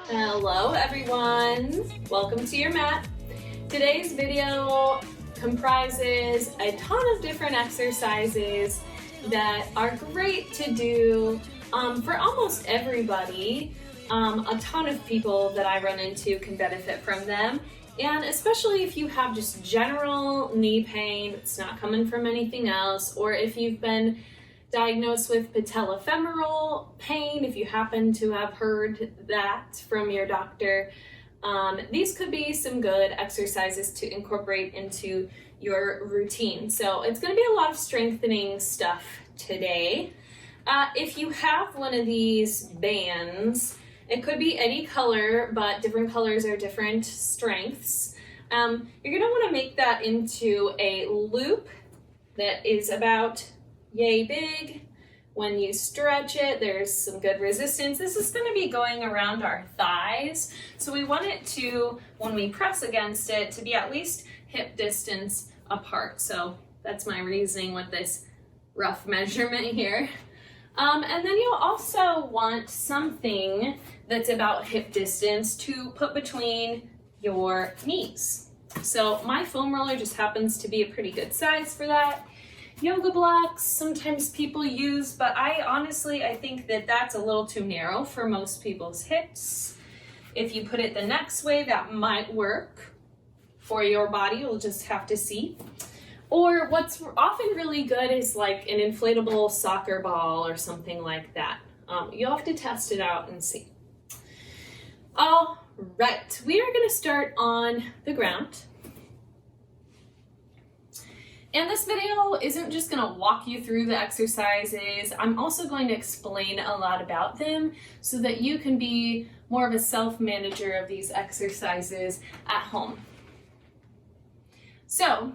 Hello everyone, welcome to your mat. Today's video comprises a ton of different exercises that are great to do for almost everybody. A ton of people that I run into can benefit from them, and especially if you have just general knee pain, it's not coming from anything else, or if you've been diagnosed with patellofemoral pain, if you happen to have heard that from your doctor. These could be some good exercises to incorporate into your routine. So it's going to be a lot of strengthening stuff today. If you have one of these bands, it could be any color, but different colors are different strengths. You're going to want to make that into a loop that is about yay big. When you stretch it, there's some good resistance. This is going to be going around our thighs, so we want it to, when we press against it, to be at least hip distance apart. So that's my reasoning with this rough measurement here. And then you'll also want something that's about hip distance to put between your knees. So my foam roller just happens to be a pretty good size for that. Yoga blocks sometimes people use, but I think that that's a little too narrow for most people's hips. If you put it the next way, that might work for your body. You'll just have to see. Or what's often really good is like an inflatable soccer ball or something like that. You'll have to test it out and see. All right, we are going to start on the ground. And this video isn't just going to walk you through the exercises. I'm also going to explain a lot about them so that you can be more of a self-manager of these exercises at home. So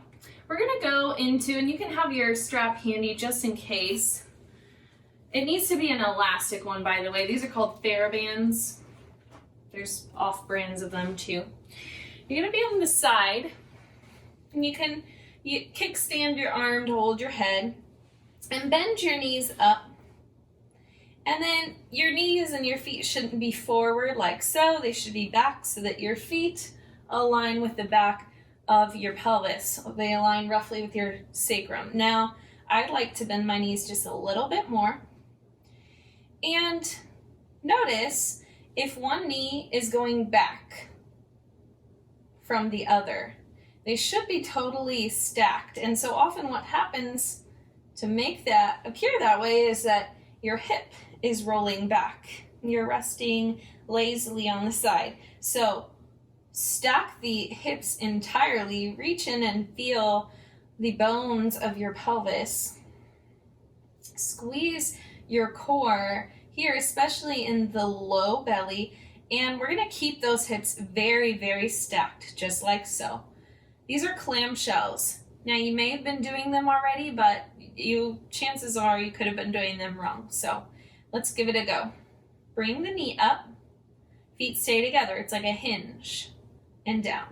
we're going to go into, and you can have your strap handy just in case. It needs to be an elastic one, by the way. These are called TheraBands. There's off-brands of them too. You're going to be on the side, and you kickstand your arm to hold your head and bend your knees up. And then your knees and your feet shouldn't be forward like so. They should be back so that your feet align with the back of your pelvis. They align roughly with your sacrum. Now, I'd like to bend my knees just a little bit more. And notice if one knee is going back from the other. They should be totally stacked. And so often what happens to make that appear that way is that your hip is rolling back. You're resting lazily on the side. So stack the hips entirely, reach in and feel the bones of your pelvis. Squeeze your core here, especially in the low belly. And we're going to keep those hips very, very stacked, just like so. These are clamshells. Now you may have been doing them already, but chances are you could have been doing them wrong. So let's give it a go. Bring the knee up, feet stay together. It's like a hinge, and down.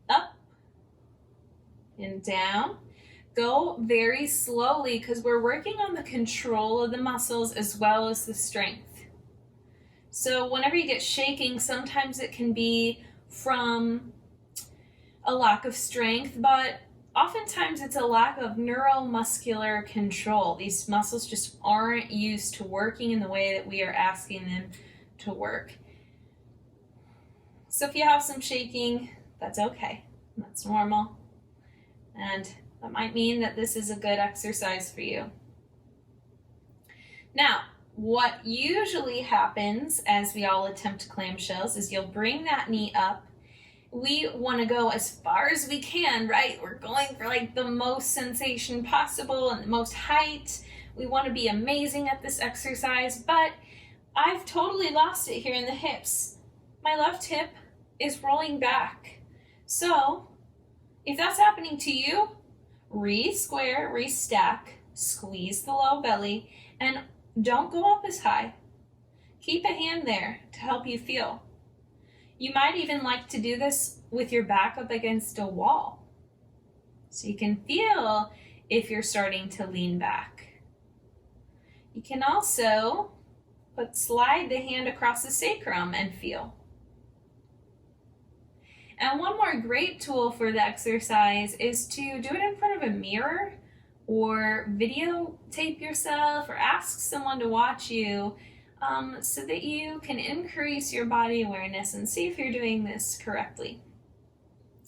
Up and down. Go very slowly because we're working on the control of the muscles as well as the strength. So whenever you get shaking, sometimes it can be from a lack of strength, but oftentimes it's a lack of neuromuscular control. These muscles just aren't used to working in the way that we are asking them to work. So if you have some shaking, that's okay. That's normal. And that might mean that this is a good exercise for you. Now, what usually happens as we all attempt clamshells is you'll bring that knee up. We want to go as far as we can, right? We're going for like the most sensation possible and the most height. We want to be amazing at this exercise, but I've totally lost it here in the hips. My left hip is rolling back. So if that's happening to you, re-square, re-stack, squeeze the low belly, and don't go up as high. Keep a hand there to help you feel. You might even like to do this with your back up against a wall, so you can feel if you're starting to lean back. You can also but slide the hand across the sacrum and feel. And one more great tool for the exercise is to do it in front of a mirror or videotape yourself or ask someone to watch you so that you can increase your body awareness and see if you're doing this correctly.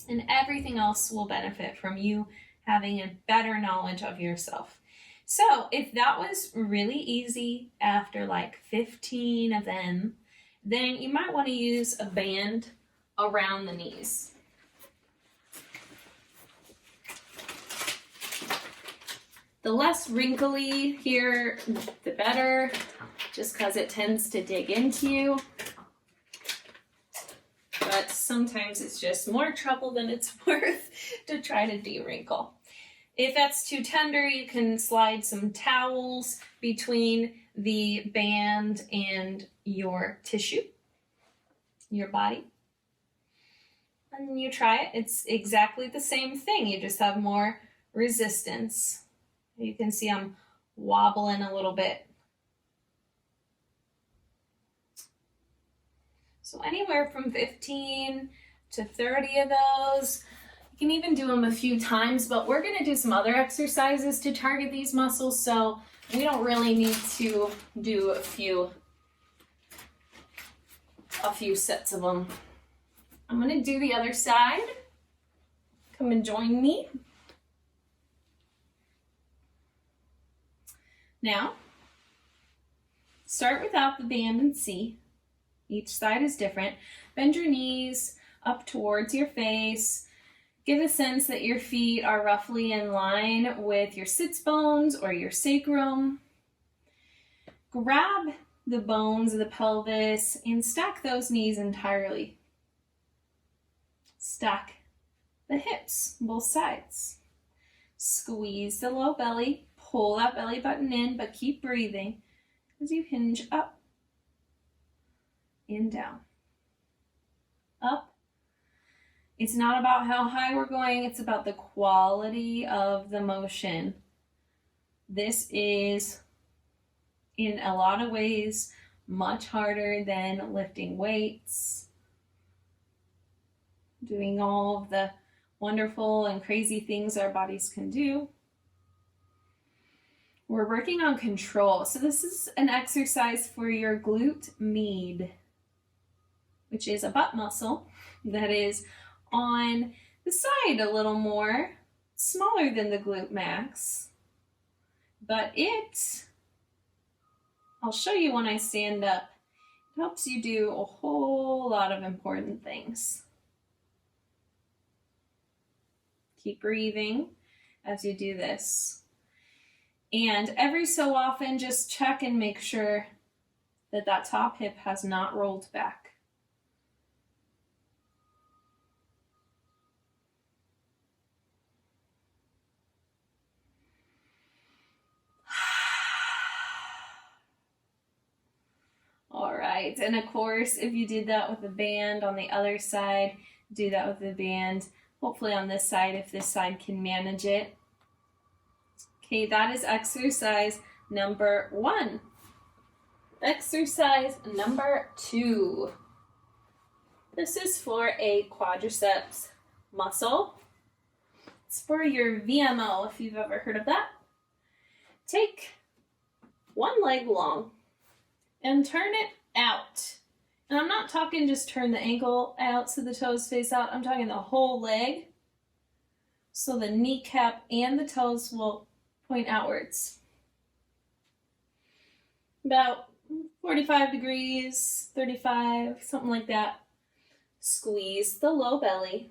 And everything else will benefit from you having a better knowledge of yourself. So if that was really easy after like 15 of them, then you might want to use a band around the knees. The less wrinkly here, the better, just because it tends to dig into you. But sometimes it's just more trouble than it's worth to try to de-wrinkle. If that's too tender, you can slide some towels between the band and your tissue, your body. And then you try it. It's exactly the same thing. You just have more resistance. You can see I'm wobbling a little bit. So anywhere from 15 to 30 of those. You can even do them a few times, but we're going to do some other exercises to target these muscles, so we don't really need to do a few sets of them. I'm going to do the other side. Come and join me. Now, start without the band and see. Each side is different. Bend your knees up towards your face. Give a sense that your feet are roughly in line with your sits bones or your sacrum. Grab the bones of the pelvis and stack those knees entirely. Stack the hips, both sides. Squeeze the low belly. Pull that belly button in, but keep breathing as you hinge up and down. Up. It's not about how high we're going, it's about the quality of the motion. This is, in a lot of ways, much harder than lifting weights, doing all of the wonderful and crazy things our bodies can do. We're working on control. So this is an exercise for your glute med, which is a butt muscle that is on the side a little more, smaller than the glute max, but I'll show you when I stand up, it helps you do a whole lot of important things. Keep breathing as you do this. And every so often, just check and make sure that that top hip has not rolled back. All right, and of course, if you did that with a band on the other side, do that with the band. Hopefully on this side, if this side can manage it. Okay, that is exercise number 1. Exercise number 2. This is for a quadriceps muscle. It's for your VMO, if you've ever heard of that. Take one leg long and turn it out. And I'm not talking just turn the ankle out so the toes face out. I'm talking the whole leg. So the kneecap and the toes will point outwards. About 45 degrees, 35, something like that. Squeeze the low belly.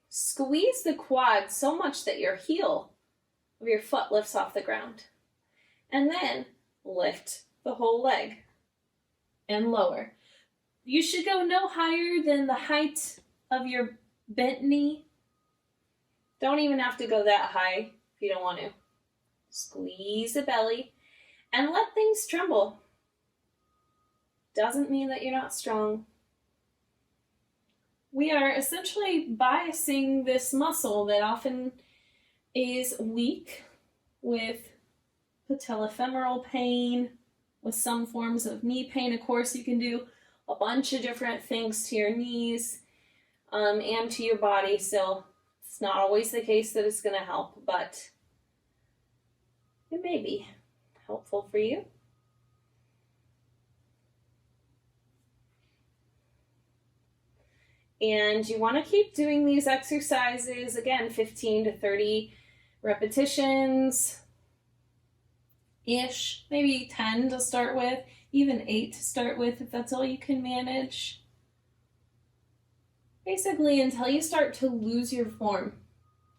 Squeeze the quad so much that your heel of your foot lifts off the ground. And then lift the whole leg and lower. You should go no higher than the height of your bent knee. Don't even have to go that high if you don't want to. Squeeze the belly and let things tremble. Doesn't mean that you're not strong. We are essentially biasing this muscle that often is weak with patellofemoral pain, with some forms of knee pain. Of course, you can do a bunch of different things to your knees and to your body. So it's not always the case that it's going to help, but it may be helpful for you. And you want to keep doing these exercises, again, 15 to 30 repetitions-ish, maybe 10 to start with, even 8 to start with if that's all you can manage. Basically, until you start to lose your form.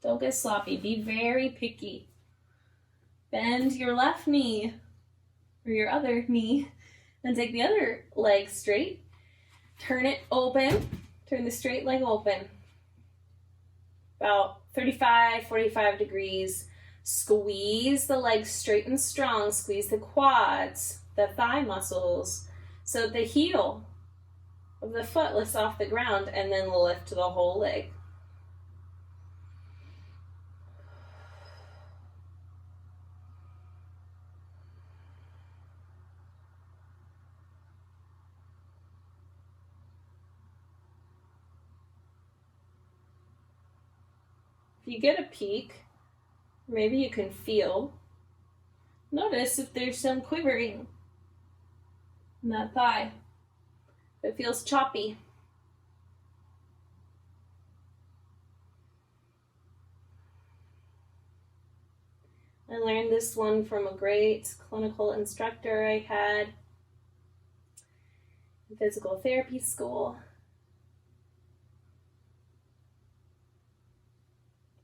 Don't get sloppy. Be very picky. Bend your left knee, or your other knee, and take the other leg straight. Turn it open. Turn the straight leg open. About 35, 45 degrees. Squeeze the legs straight and strong. Squeeze the quads, the thigh muscles, so that the heel of the foot lifts off the ground, and then lift the whole leg. If you get a peek, maybe you can feel, notice if there's some quivering in that thigh. If it feels choppy. I learned this one from a great clinical instructor I had in physical therapy school.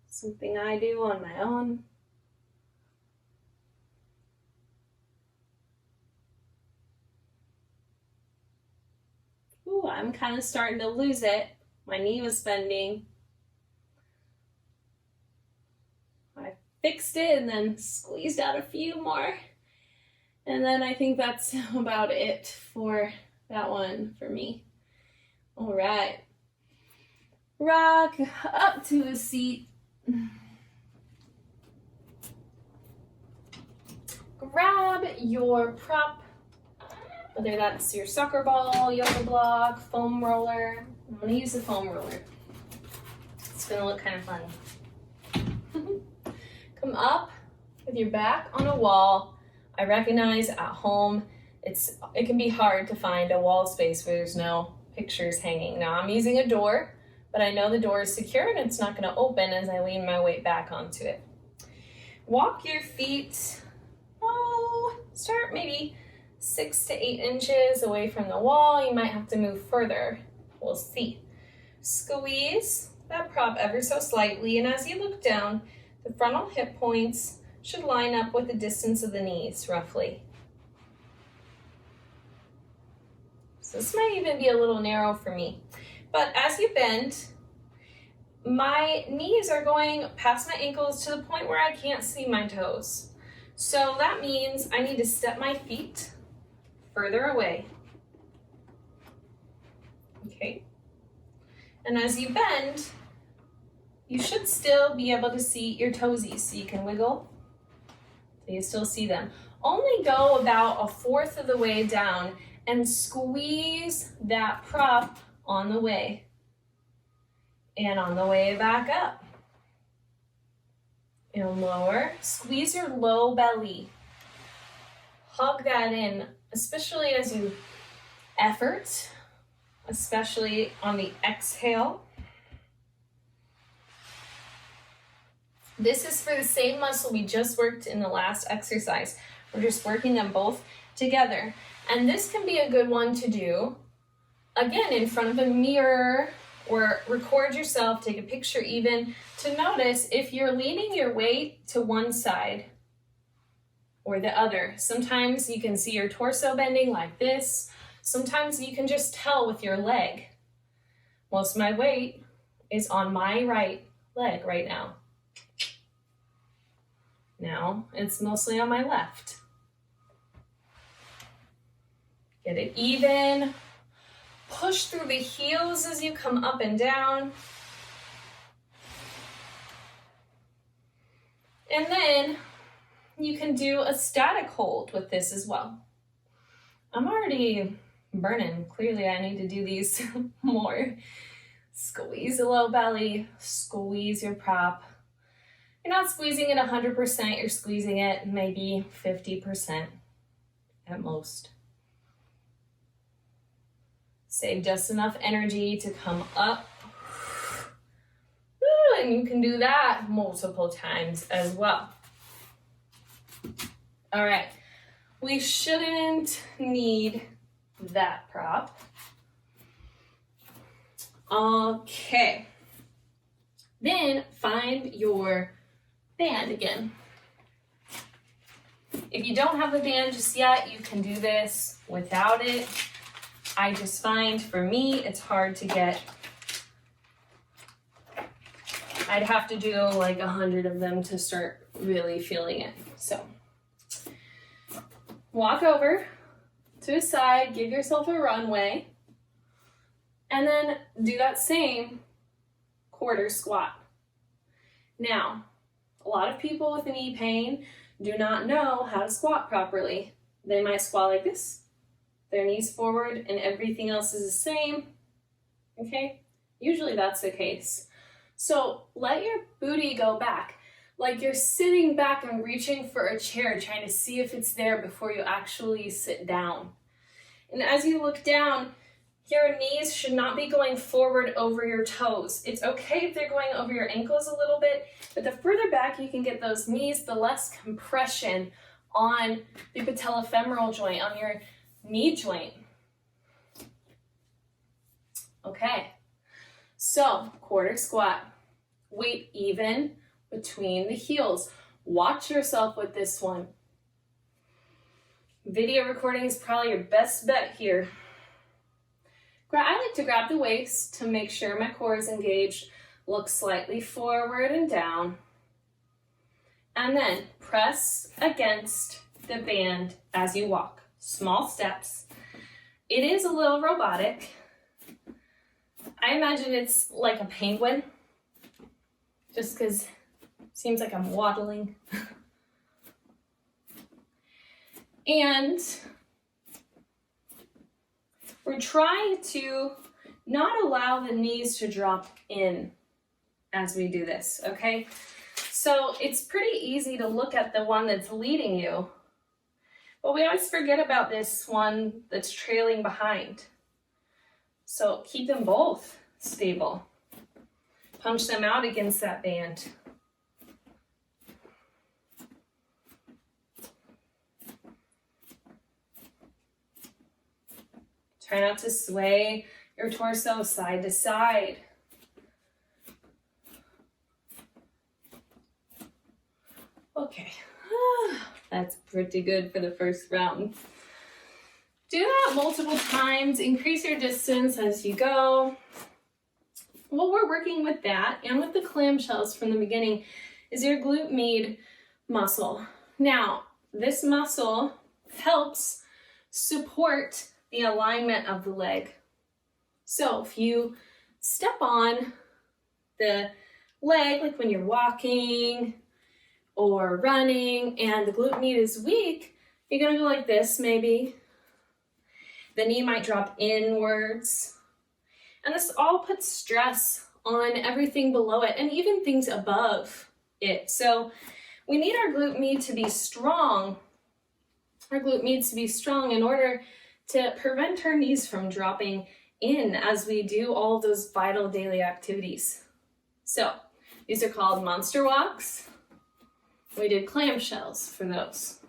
Something I do on my own. Ooh, I'm kind of starting to lose it. My knee was bending. I fixed it and then squeezed out a few more. And then I think that's about it for that one for me. All right. Rock up to a seat. Grab your prop, whether that's your soccer ball, yoga block, foam roller. I'm going to use the foam roller. It's going to look kind of funny. Come up with your back on a wall. I recognize at home it can be hard to find a wall space where there's no pictures hanging. Now I'm using a door, but I know the door is secure and it's not going to open as I lean my weight back onto it. Walk your feet, start maybe 6 to 8 inches away from the wall. You might have to move further. We'll see. Squeeze that prop ever so slightly, and as you look down, the frontal hip points should line up with the distance of the knees, roughly. So this might even be a little narrow for me. But as you bend, my knees are going past my ankles to the point where I can't see my toes. So that means I need to step my feet further away. Okay. And as you bend, you should still be able to see your toesies, so you can wiggle, so you still see them. Only go about 1/4 of the way down and squeeze that prop on the way and on the way back up. And lower, squeeze your low belly. Hug that in, especially as you effort, especially on the exhale. This is for the same muscle we just worked in the last exercise. We're just working them both together. And this can be a good one to do, again, in front of a mirror, or record yourself, take a picture even, to notice if you're leaning your weight to one side or the other. Sometimes you can see your torso bending like this. Sometimes you can just tell with your leg. Most of my weight is on my right leg right now. Now it's mostly on my left. Get it even. Push through the heels as you come up and down. And then you can do a static hold with this as well. I'm already burning. Clearly I need to do these more. Squeeze the low belly, squeeze your prop. You're not squeezing it 100%, you're squeezing it maybe 50% at most. Save just enough energy to come up. Woo, and you can do that multiple times as well. All right, we shouldn't need that prop. Okay, then find your band again. If you don't have a band just yet, you can do this without it. I just find, for me, it's hard to get. I'd have to do like 100 of them to start really feeling it. So walk over to a side, give yourself a runway, and then do that same quarter squat. Now, a lot of people with knee pain do not know how to squat properly. They might squat like this, their knees forward, and everything else is the same, okay? Usually that's the case. So let your booty go back, like you're sitting back and reaching for a chair, trying to see if it's there before you actually sit down. And as you look down, your knees should not be going forward over your toes. It's okay if they're going over your ankles a little bit, but the further back you can get those knees, the less compression on the patellofemoral joint, on your knee joint. Okay, so quarter squat, weight even between the heels. Watch yourself with this one. Video recording is probably your best bet here. I like to grab the waist to make sure my core is engaged. Look slightly forward and down. And then press against the band as you walk. Small steps. It is a little robotic. I imagine it's like a penguin, just because it seems like I'm waddling. And we're trying to not allow the knees to drop in as we do this, okay? So it's pretty easy to look at the one that's leading you, but we always forget about this one that's trailing behind. So keep them both stable. Punch them out against that band. Try not to sway your torso side to side. Okay, that's pretty good for the first round. Do that multiple times, increase your distance as you go. What we're working with that and with the clamshells from the beginning is your glute med muscle. Now, this muscle helps support the alignment of the leg. So if you step on the leg, like when you're walking or running and the glute med is weak, you're gonna go like this maybe. The knee might drop inwards. And this all puts stress on everything below it and even things above it. So we need our glute med to be strong. Our glute med to be strong in order to prevent our knees from dropping in as we do all of those vital daily activities. So these are called monster walks. We did clamshells for those.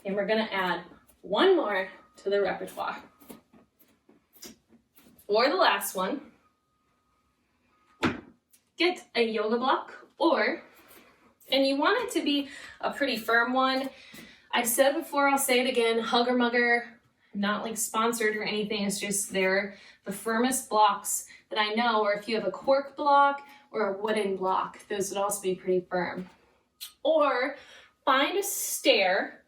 And we're gonna add one more to the repertoire. For the last one, get a yoga block and you want it to be a pretty firm one. I've said before, I'll say it again, hugger mugger, not like sponsored or anything, it's just they're the firmest blocks that I know, or if you have a cork block or a wooden block, those would also be pretty firm. Or find a stair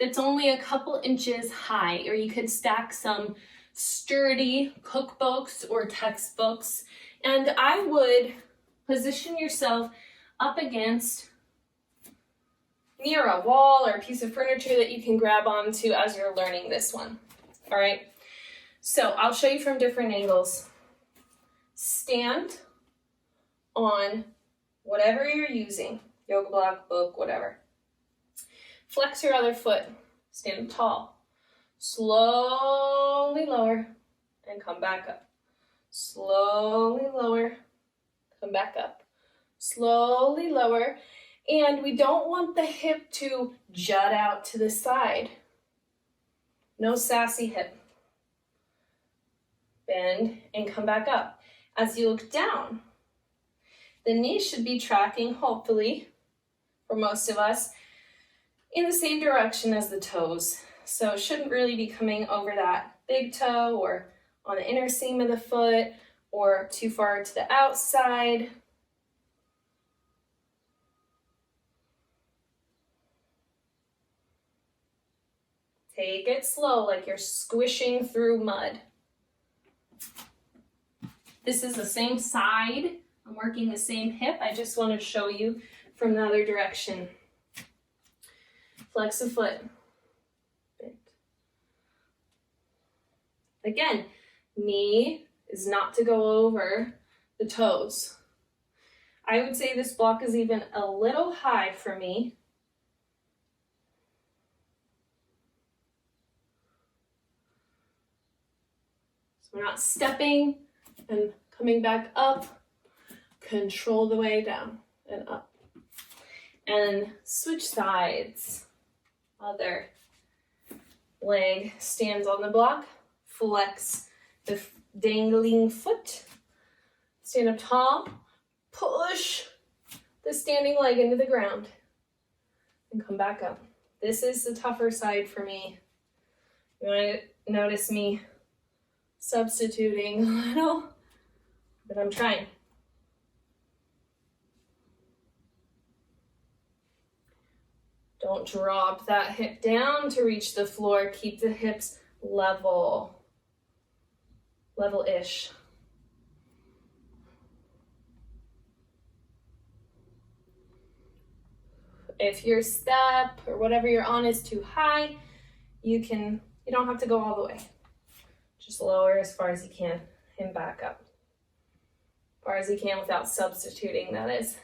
that's only a couple inches high, or you could stack some sturdy cookbooks or textbooks, and I would position yourself up against near a wall or a piece of furniture that you can grab onto as you're learning this one. All right, so I'll show you from different angles. Stand on whatever you're using, yoga block, book, whatever. Flex your other foot, stand tall. Slowly lower and come back up. Slowly lower, come back up. Slowly lower, and we don't want the hip to jut out to the side. No sassy hip. Bend and come back up. As you look down, the knee should be tracking, hopefully, for most of us, in the same direction as the toes. So it shouldn't really be coming over that big toe or on the inner seam of the foot or too far to the outside. Take it slow, like you're squishing through mud. This is the same side. I'm working the same hip. I just want to show you from the other direction. Flex the foot. Again, knee is not to go over the toes. I would say this block is even a little high for me. So we're not stepping and coming back up. Control the way down and up. And switch sides. Other leg stands on the block. Flex the dangling foot. Stand up tall. Push the standing leg into the ground. And come back up. This is the tougher side for me. You might notice me substituting a little, but I'm trying. Don't drop that hip down to reach the floor. Keep the hips level. Level-ish. If your step or whatever you're on is too high, you don't have to go all the way. Just lower as far as you can and back up. As far as you can without substituting, that is.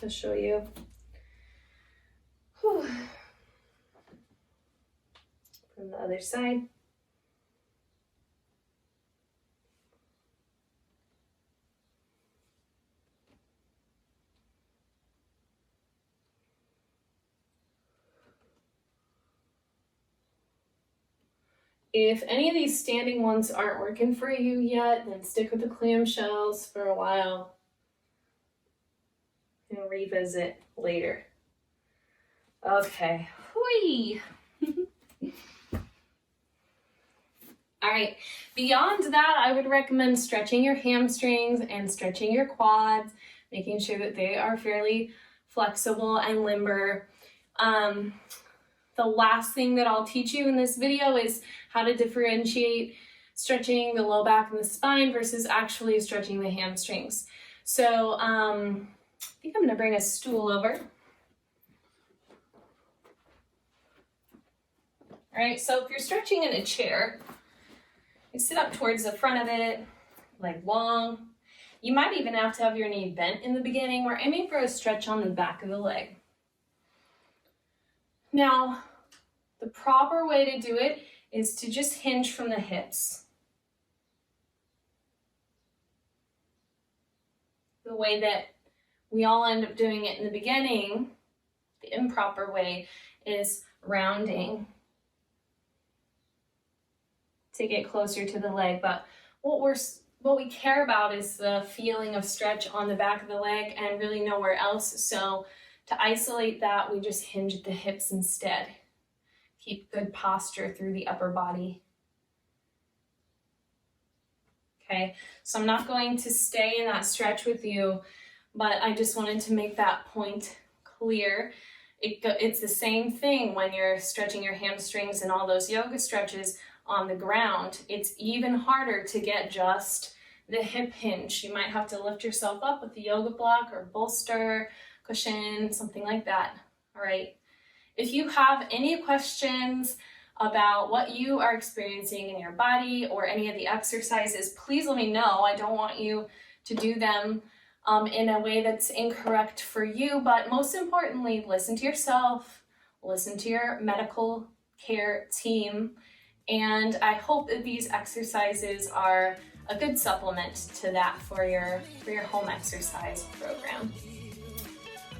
To show you. Whew. From the other side. If any of these standing ones aren't working for you yet, then stick with the clamshells for a while and revisit later. Okay, whee! All right, beyond that, I would recommend stretching your hamstrings and stretching your quads, making sure that they are fairly flexible and limber. The last thing that I'll teach you in this video is how to differentiate stretching the low back and the spine versus actually stretching the hamstrings. So I think I'm gonna bring a stool over. All right, so if you're stretching in a chair, you sit up towards the front of it, leg long. You might even have to have your knee bent in the beginning. We're aiming for a stretch on the back of the leg. Now, the proper way to do it is to just hinge from the hips. The way that we all end up doing it in the beginning, the improper way, is rounding to get closer to the leg. But what we care about is the feeling of stretch on the back of the leg and really nowhere else. So to isolate that, we just hinge at the hips instead. Keep good posture through the upper body. Okay, so I'm not going to stay in that stretch with you, but I just wanted to make that point clear. It's the same thing when you're stretching your hamstrings and all those yoga stretches on the ground. It's even harder to get just the hip hinge. You might have to lift yourself up with the yoga block or bolster, cushion, something like that. All right. If you have any questions about what you are experiencing in your body or any of the exercises, please let me know. I don't want you to do them in a way that's incorrect for you, but most importantly, listen to yourself, listen to your medical care team, and I hope that these exercises are a good supplement to that for your home exercise program.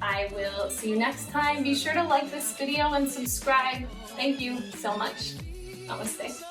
I will see you next time. Be sure to like this video and subscribe. Thank you so much. Namaste.